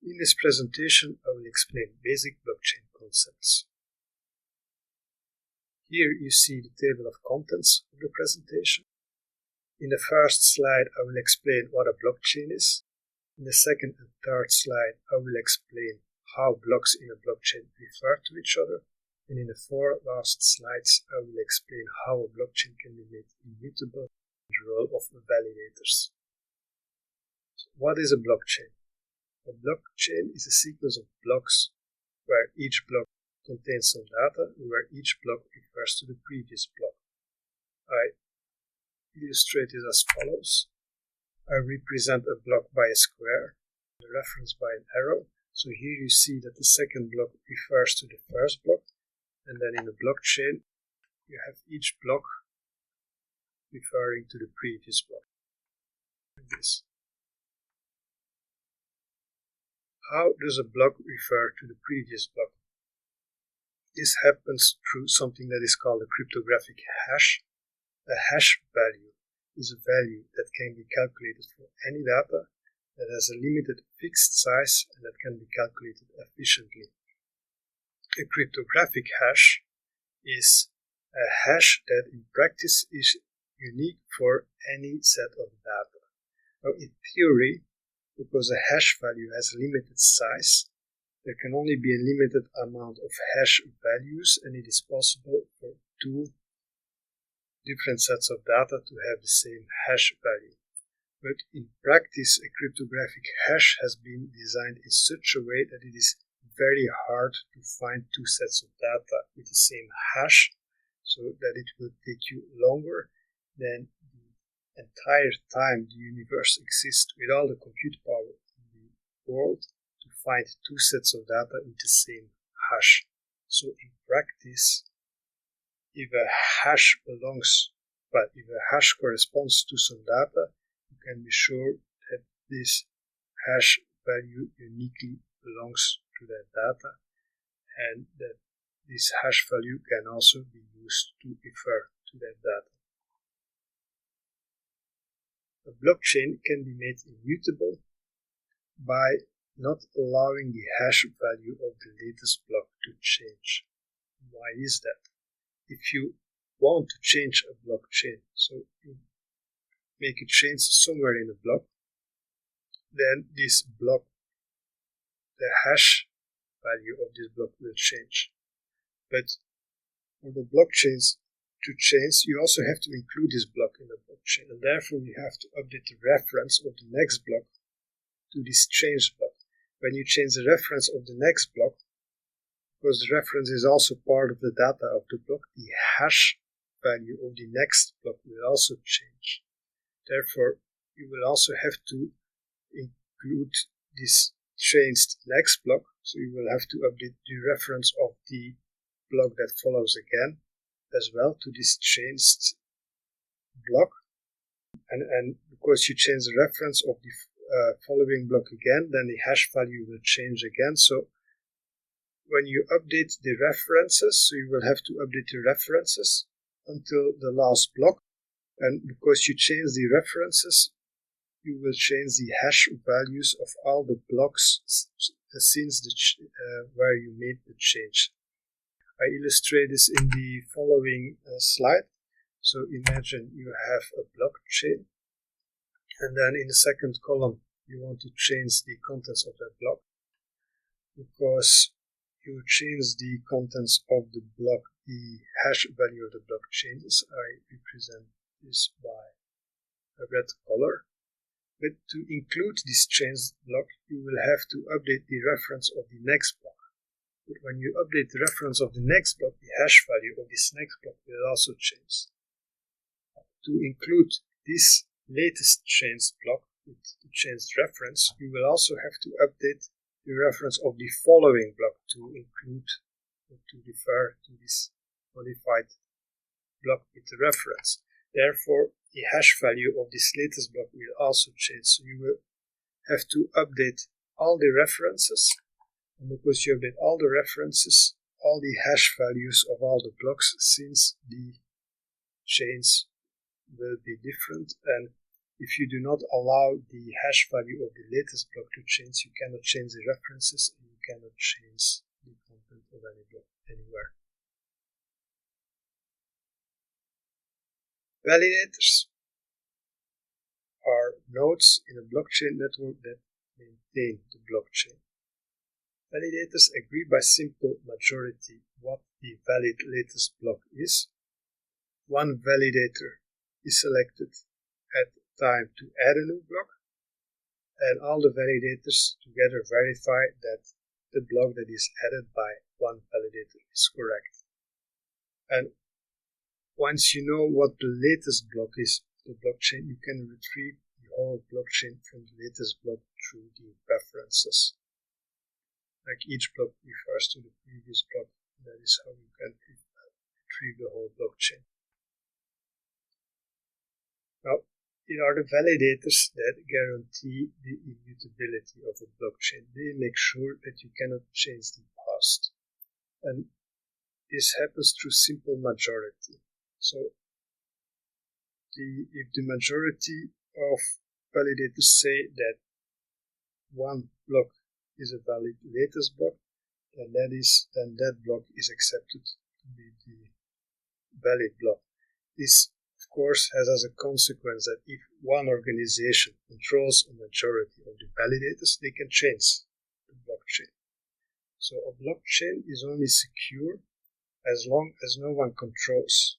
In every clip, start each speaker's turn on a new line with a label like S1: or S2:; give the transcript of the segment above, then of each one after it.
S1: In this presentation, I will explain basic blockchain concepts. Here you see the table of contents of the presentation. In the first slide, I will explain what a blockchain is. In the second and third slide, I will explain how blocks in a blockchain refer to each other. And in the four last slides, I will explain how a blockchain can be made immutable and the role of validators. So what is a blockchain? A blockchain is a sequence of blocks where each block contains some data and where each block refers to the previous block. I illustrate it as follows. I represent a block by a square, the reference by an arrow. So here you see that the second block refers to the first block, and then in the blockchain you have each block referring to the previous block. Like this. How does a block refer to the previous block? This happens through something that is called a cryptographic hash. A hash value is a value that can be calculated for any data that has a limited fixed size and that can be calculated efficiently. A cryptographic hash is a hash that in practice is unique for any set of data. Now, in theory, because a hash value has a limited size, there can only be a limited amount of hash values, and it is possible for two different sets of data to have the same hash value. But in practice, a cryptographic hash has been designed in such a way that it is very hard to find two sets of data with the same hash, so that it will take you longer than the entire time the universe exists with all the compute power in the world to find two sets of data with the same hash. So in practice, if a hash corresponds to some data, you can be sure that this hash value uniquely belongs to that data, and that this hash value can also be used to refer to that data. A blockchain can be made immutable by not allowing the hash value of the latest block to change. Why is that? If you want to change a blockchain, so you make a change somewhere in a block, then this block, the hash value of this block will change. But for the blockchains to change, you also have to include this block in the blockchain, and therefore you have to update the reference of the next block to this changed block. When you change the reference of the next block, because the reference is also part of the data of the block, the hash value of the next block will also change. Therefore, you will also have to include this changed next block, so you will have to update the reference of the block that follows again as well to this changed block. And because you change the reference of the following block again, then the hash value will change again. So when you update the references, so you will have to update the references until the last block, and because you change the references, you will change the hash values of all the blocks since where you made the change. I illustrate this in the following slide. So imagine you have a blockchain, and then in the second column you want to change the contents of that block. Because you change the contents of the block, the hash value of the block changes. I represent this by a red color. But to include this changed block, you will have to update the reference of the next block. But when you update the reference of the next block, the hash value of this next block will also change. To include this latest changed block with the changed reference, you will also have to update the reference of the following block to include or to refer to this modified block with the reference. Therefore, the hash value of this latest block will also change. So you will have to update all the references, and because you update all the references, all the hash values of all the blocks, since the chains will be different, and If you do not allow the hash value of the latest block to change, you cannot change the references and you cannot change the content of any block anywhere. Validators are nodes in a blockchain network that maintain the blockchain. Validators agree by simple majority what the valid latest block is. One validator is selected at the time to add a new block, and all the validators together verify that the block that is added by one validator is correct. And once you know what the latest block is of the blockchain, you can retrieve the whole blockchain from the latest block through the references. Like each block refers to the previous block, that is how you can retrieve the whole blockchain. Now, it are the validators that guarantee the immutability of a blockchain. They make sure that you cannot change the past. And this happens through simple majority. So, if the majority of validators say that one block is a valid latest block, then that block is accepted to be the valid block. This, of course, has as a consequence that if one organization controls a majority of the validators, they can change the blockchain. So a blockchain is only secure as long as no one controls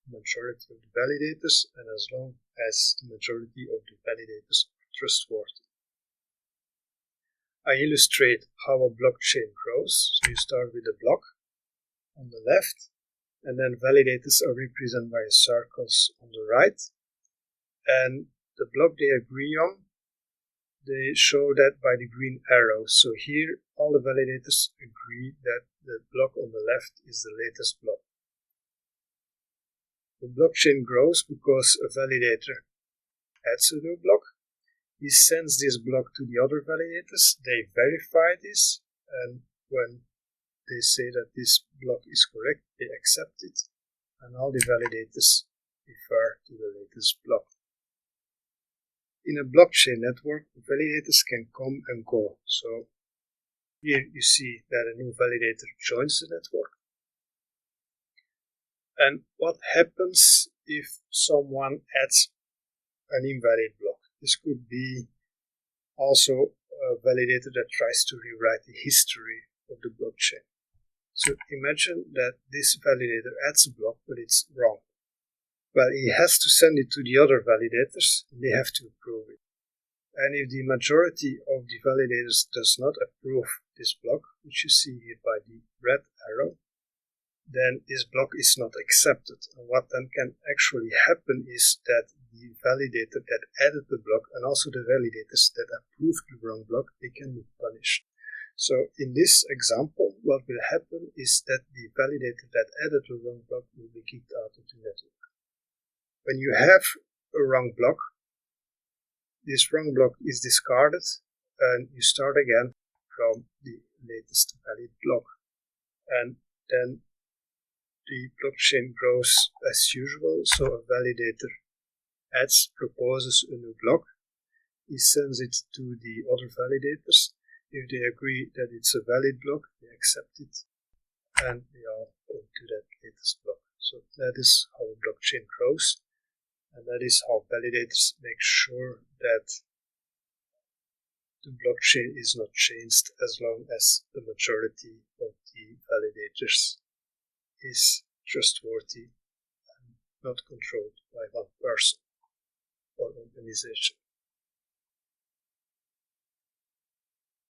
S1: the majority of the validators and as long as the majority of the validators are trustworthy. I illustrate how a blockchain grows. So you start with a block on the left, and then validators are represented by circles on the right. And the block they agree on, they show that by the green arrow. So here all the validators agree that the block on the left is the latest block. The blockchain grows because a validator adds a new block. He sends this block to the other validators, they verify this, and when they say that this block is correct, they accept it, and all the validators refer to the latest block. In a blockchain network, validators can come and go. So here you see that a new validator joins the network. And what happens if someone adds an invalid block? This could be also a validator that tries to rewrite the history of the blockchain. So imagine that this validator adds a block, but it's wrong. Well, he has to send it to the other validators, and they have to approve it. And if the majority of the validators does not approve this block, which you see here by the red arrow, then this block is not accepted. And what then can actually happen is that the validator that added the block and also the validators that approved the wrong block, they can be punished. So in this example, what will happen is that the validator that added the wrong block will be kicked out of the network. When you have a wrong block, this wrong block is discarded and you start again from the latest valid block. And then the blockchain grows as usual, so a validator proposes a new block, he sends it to the other validators. If they agree that it's a valid block, they accept it, and they all go to that latest block. So that is how a blockchain grows, and that is how validators make sure that the blockchain is not changed as long as the majority of the validators is trustworthy and not controlled by one person or organization.